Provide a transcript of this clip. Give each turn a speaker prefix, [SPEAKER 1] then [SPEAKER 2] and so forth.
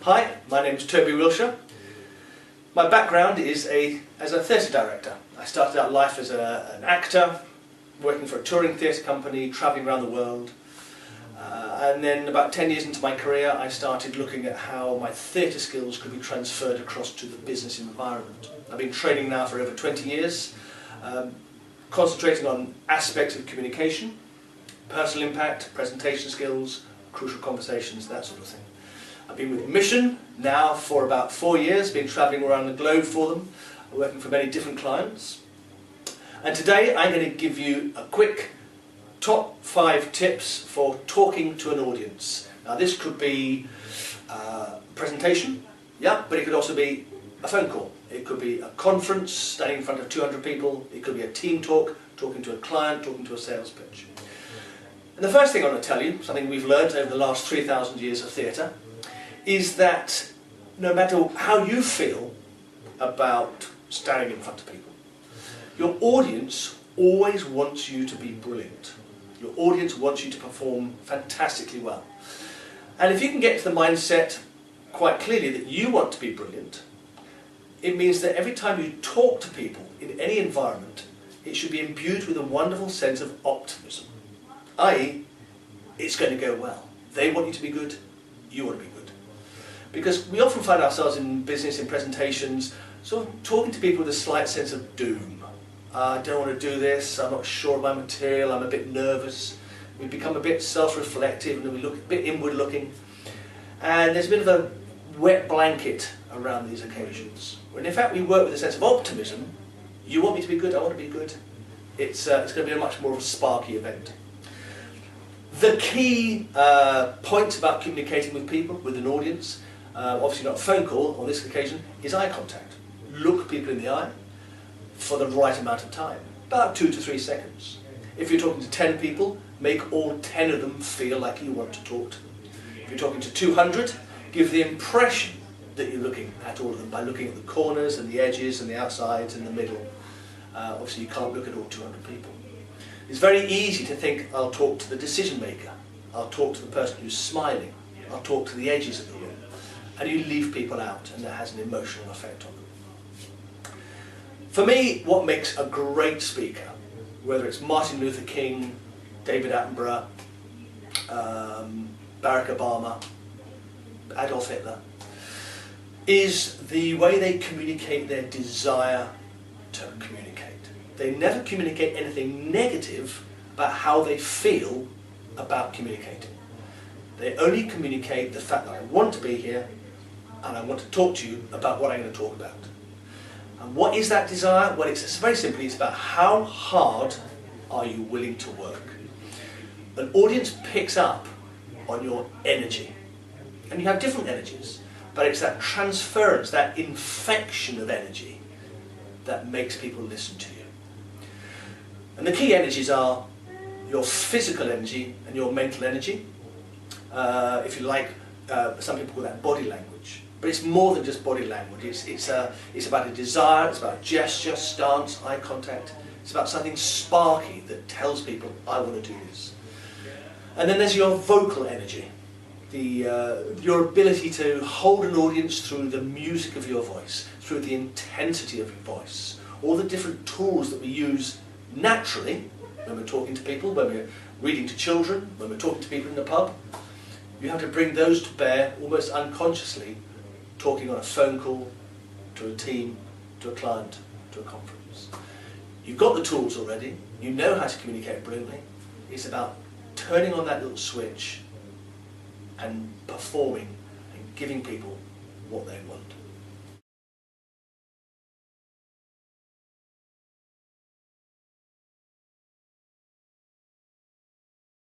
[SPEAKER 1] Hi, my name is Toby Wilsher. My background is as a theatre director. I started out life as an actor, working for a touring theatre company, travelling around the world. And then about 10 years into my career, I started looking at how my theatre skills could be transferred across to the business environment. I've been training now for over 20 years, concentrating on aspects of communication, personal impact, presentation skills, crucial conversations, that sort of thing. I've been with Mission now for about 4 years, been travelling around the globe for them, working for many different clients. And today I'm going to give you a quick top 5 tips for talking to an audience. Now this could be a presentation, yeah, but it could also be a phone call. It could be a conference, standing in front of 200 people. It could be a team talk, talking to a client, talking to a sales pitch. And the first thing I want to tell you, something we've learned over the last 3,000 years of theatre, is that no matter how you feel about standing in front of people, your audience always wants you to be brilliant. Your audience wants you to perform fantastically well. And if you can get to the mindset quite clearly that you want to be brilliant, it means that every time you talk to people in any environment, it should be imbued with a wonderful sense of optimism. i.e., it's going to go well. They want you to be good, you want to be good. Because we often find ourselves in business, in presentations, sort of talking to people with a slight sense of doom. I don't want to do this, I'm not sure of my material, I'm a bit nervous. We become a bit self-reflective and we look a bit inward looking. And there's a bit of a wet blanket around these occasions. When in fact we work with a sense of optimism. You want me to be good, I want to be good. It's going to be a much more of a sparky event. The key point about communicating with people, with an audience, obviously not a phone call on this occasion, is eye contact. Look people in the eye for the right amount of time, about 2 to 3 seconds. If you're talking to 10 people, make all 10 of them feel like you want to talk to them. If you're talking to 200, give the impression that you're looking at all of them by looking at the corners and the edges and the outsides and the middle. Obviously you can't look at all 200 people. It's very easy to think, I'll talk to the decision maker, I'll talk to the person who's smiling, I'll talk to the edges of the room, and you leave people out, and that has an emotional effect on them. For me, what makes a great speaker, whether it's Martin Luther King, David Attenborough, Barack Obama, Adolf Hitler, is the way they communicate their desire to communicate. They never communicate anything negative about how they feel about communicating. They only communicate the fact that I want to be here and I want to talk to you about what I'm going to talk about. And what is that desire? Well, it's very simply, it's about how hard are you willing to work. An audience picks up on your energy. And you have different energies, but it's that transference, that infection of energy that makes people listen to you. And the key energies are your physical energy and your mental energy. If you like, some people call that body language. But it's more than just body language. It's about a desire, it's about a gesture, stance, eye contact. It's about something sparky that tells people, I want to do this. And then there's your vocal energy. Your ability to hold an audience through the music of your voice, through the intensity of your voice. All the different tools that we use naturally when we're talking to people, when we're reading to children, when we're talking to people in the pub. You have to bring those to bear almost unconsciously, talking on a phone call, to a team, to a client, to a conference. You've got the tools already, you know how to communicate brilliantly. It's about turning on that little switch and performing and giving people what they want.